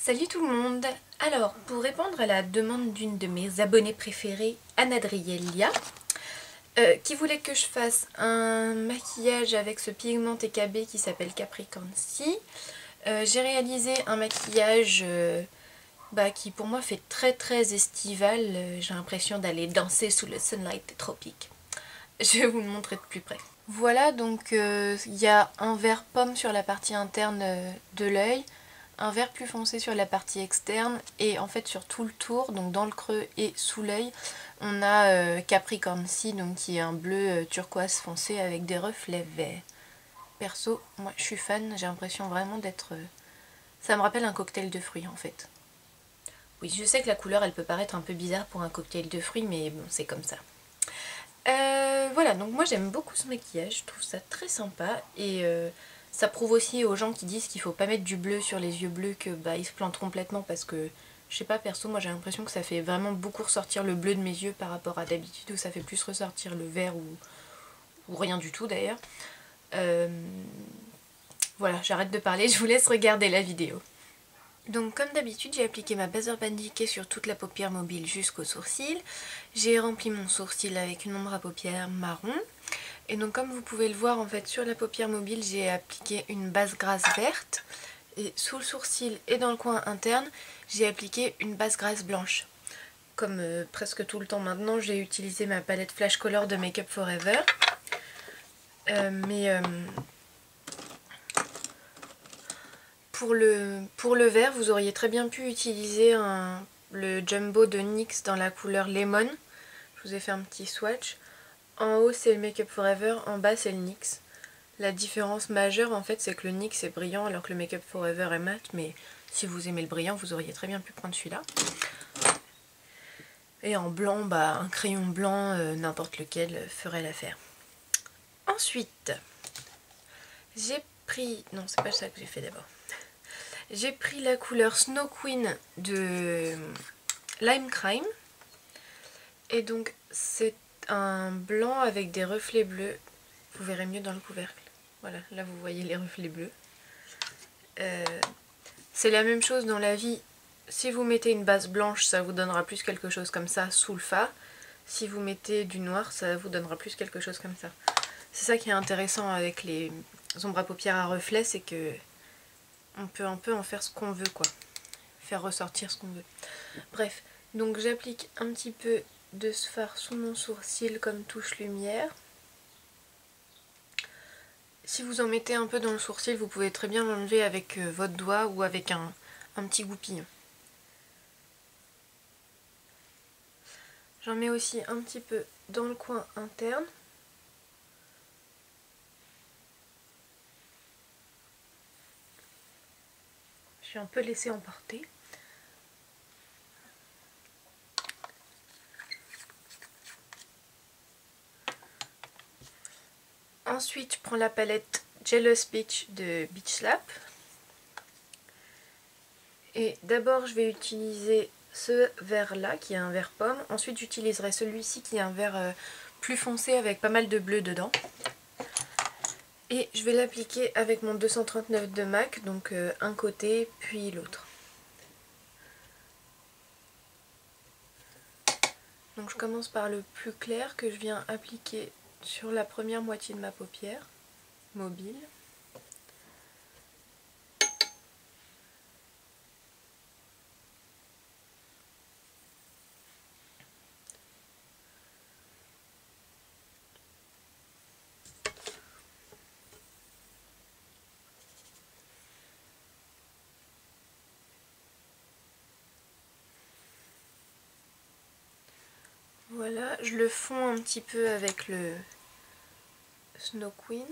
Salut tout le monde. Alors, pour répondre à la demande d'une de mes abonnées préférées, Anadrielia, qui voulait que je fasse un maquillage avec ce pigment TKB qui s'appelle Capricorn C, j'ai réalisé un maquillage qui pour moi fait très estival. J'ai l'impression d'aller danser sous le sunlight des tropiques. Je vais vous le montrer de plus près. Voilà, donc il y a un vert pomme sur la partie interne de l'œil, un vert plus foncé sur la partie externe et en fait sur tout le tour, donc dans le creux et sous l'œil, on a Capricorn C, donc qui est un bleu turquoise foncé avec des reflets verts. Perso, moi je suis fan, j'ai l'impression vraiment d'être... Ça me rappelle un cocktail de fruits en fait. Oui, je sais que la couleur elle peut paraître un peu bizarre pour un cocktail de fruits, mais bon, c'est comme ça. Voilà, donc moi j'aime beaucoup ce maquillage, je trouve ça très sympa et ça prouve aussi aux gens qui disent qu'il faut pas mettre du bleu sur les yeux bleus que ils se plantent complètement parce que, je sais pas, perso, moi j'ai l'impression que ça fait vraiment beaucoup ressortir le bleu de mes yeux par rapport à d'habitude où ça fait plus ressortir le vert ou rien du tout d'ailleurs. Voilà, j'arrête de parler, je vous laisse regarder la vidéo. Donc comme d'habitude, j'ai appliqué ma base Urban Decay sur toute la paupière mobile jusqu'au sourcil. J'ai rempli mon sourcil avec une ombre à paupières marron. Et donc comme vous pouvez le voir, en fait, sur la paupière mobile, j'ai appliqué une base grasse verte. Et sous le sourcil et dans le coin interne, j'ai appliqué une base grasse blanche. Comme presque tout le temps maintenant, j'ai utilisé ma palette Flash Color de Make Up Forever. Pour le vert, vous auriez très bien pu utiliser le Jumbo de NYX dans la couleur Lemon. Je vous ai fait un petit swatch. En haut c'est le Make Up Forever, en bas c'est le NYX. La différence majeure en fait c'est que le NYX est brillant alors que le Make Up Forever est mat, mais si vous aimez le brillant vous auriez très bien pu prendre celui-là. Et en blanc, un crayon blanc n'importe lequel ferait l'affaire. Ensuite, j'ai pris... Non, c'est pas ça que j'ai fait d'abord. J'ai pris la couleur Snow Queen de Lime Crime. Et donc c'est un blanc avec des reflets bleus. Vous verrez mieux dans le couvercle. Voilà, là vous voyez les reflets bleus. C'est la même chose dans la vie. Si vous mettez une base blanche, ça vous donnera plus quelque chose comme ça sous le fard. Si vous mettez du noir, ça vous donnera plus quelque chose comme ça. C'est ça qui est intéressant avec les ombres à paupières à reflets, c'est que on peut un peu en faire ce qu'on veut, quoi. Faire ressortir ce qu'on veut. Bref, donc j'applique un petit peu de ce fard sous mon sourcil comme touche lumière. Si vous en mettez un peu dans le sourcil, vous pouvez très bien l'enlever avec votre doigt ou avec un petit goupillon. J'en mets aussi un petit peu dans le coin interne. Je suis un peu laissée emporter. Ensuite, je prends la palette Jealous Beach de Beach Slap. Et d'abord, je vais utiliser ce vert là qui est un vert pomme. Ensuite, j'utiliserai celui-ci qui est un vert plus foncé avec pas mal de bleu dedans. Et je vais l'appliquer avec mon 239 de MAC, donc un côté puis l'autre. Donc je commence par le plus clair que je viens appliquer sur la première moitié de ma paupière mobile. Voilà, je le fonds un petit peu avec le Snow Queen.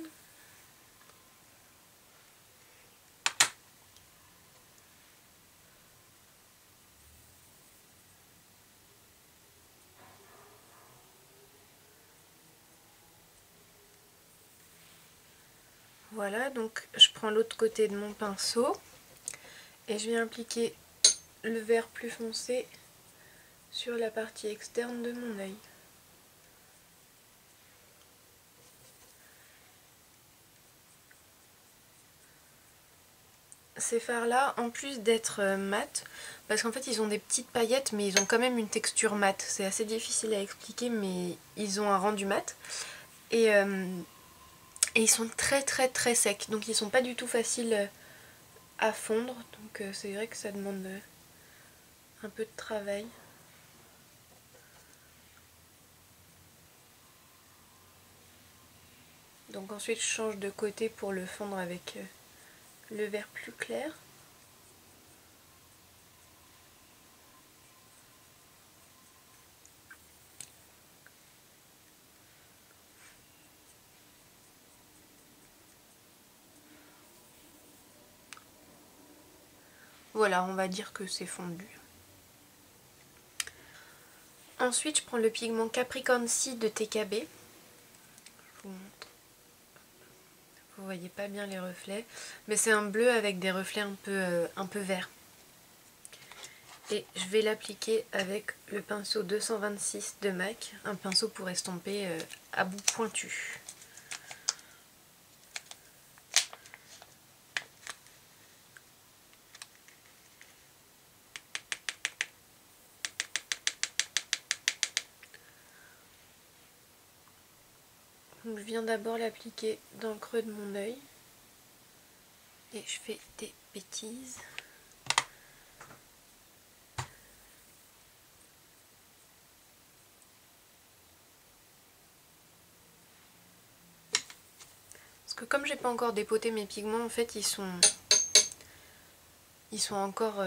Voilà, donc je prends l'autre côté de mon pinceau et je viens appliquer le vert plus foncé sur la partie externe de mon œil. ces fards là, en plus d'être mat, parce qu'en fait ils ont des petites paillettes mais ils ont quand même une texture mat, c'est assez difficile à expliquer mais ils ont un rendu mat, et ils sont très très très secs, donc ils sont pas du tout faciles à fondre, donc c'est vrai que ça demande un peu de travail. Donc ensuite je change de côté pour le fondre avec le vert plus clair. Voilà, on va dire que c'est fondu. Ensuite, je prends le pigment Capricorn Sea de TKB. Je vous montre. Vous voyez pas bien les reflets, mais c'est un bleu avec des reflets un peu verts. Et je vais l'appliquer avec le pinceau 226 de MAC, un pinceau pour estomper à bout pointu. Donc je viens d'abord l'appliquer dans le creux de mon œil. Et je fais des bêtises. Parce que comme j'ai pas encore dépoté mes pigments, en fait ils sont encore...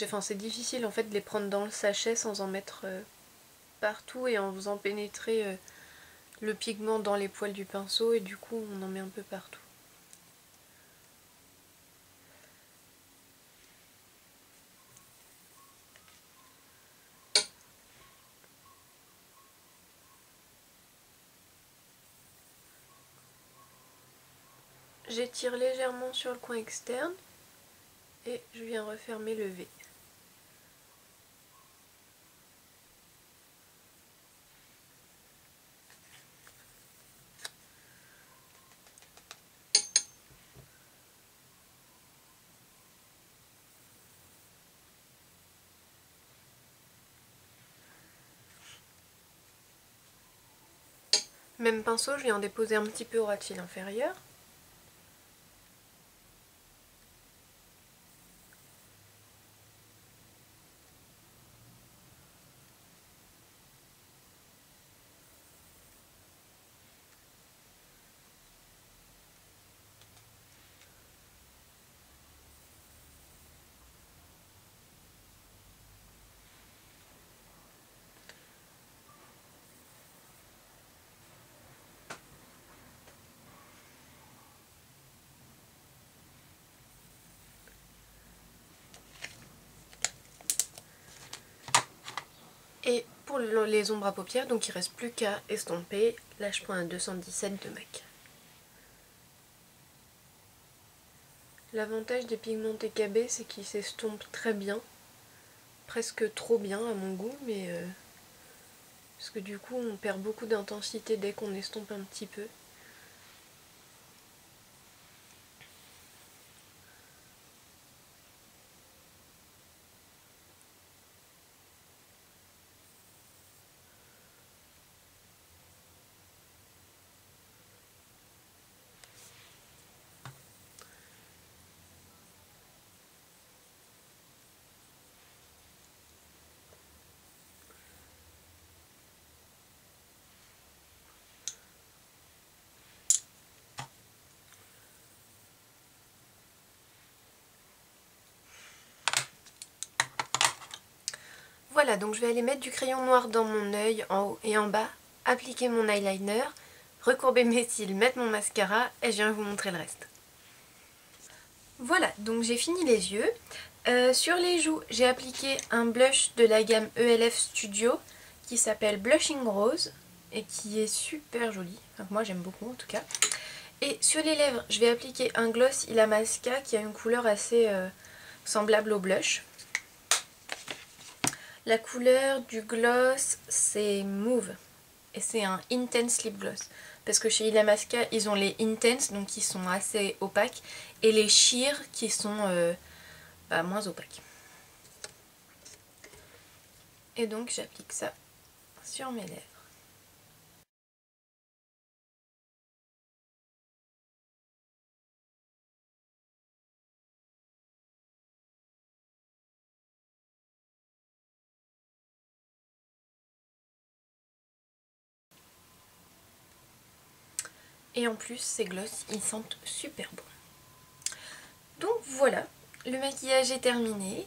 enfin c'est difficile en fait de les prendre dans le sachet sans en mettre partout et en faisant pénétrer le pigment dans les poils du pinceau, et du coup on en met un peu partout. J'étire légèrement sur le coin externe et je viens refermer le V. Même pinceau, je viens déposer un petit peu au ras de cils inférieur. Et pour les ombres à paupières, donc il ne reste plus qu'à estomper. Là je prends un 217 de MAC. L'avantage des pigments TKB, c'est qu'ils s'estompent très bien. Presque trop bien à mon goût, mais... parce que du coup on perd beaucoup d'intensité dès qu'on estompe un petit peu. Voilà, donc je vais aller mettre du crayon noir dans mon œil en haut et en bas, appliquer mon eyeliner, recourber mes cils, mettre mon mascara et je viens vous montrer le reste. Voilà, donc j'ai fini les yeux. Sur les joues, j'ai appliqué un blush de la gamme ELF Studio qui s'appelle Blushing Rose et qui est super joli. Enfin, moi j'aime beaucoup en tout cas. Et sur les lèvres, je vais appliquer un gloss Illamasqua qui a une couleur assez semblable au blush. La couleur du gloss, c'est Mauve. et c'est un Intense Lip Gloss. Parce que chez Illamasqua, ils ont les Intense, donc qui sont assez opaques, et les Sheer qui sont moins opaques. Et donc j'applique ça sur mes lèvres. Et en plus, ces gloss, ils sentent super bon. Donc voilà, le maquillage est terminé.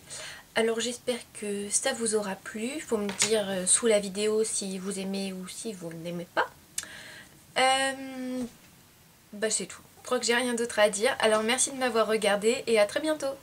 Alors j'espère que ça vous aura plu. Il faut me dire sous la vidéo si vous aimez ou si vous n'aimez pas. C'est tout. Je crois que j'ai rien d'autre à dire. Alors merci de m'avoir regardé et à très bientôt.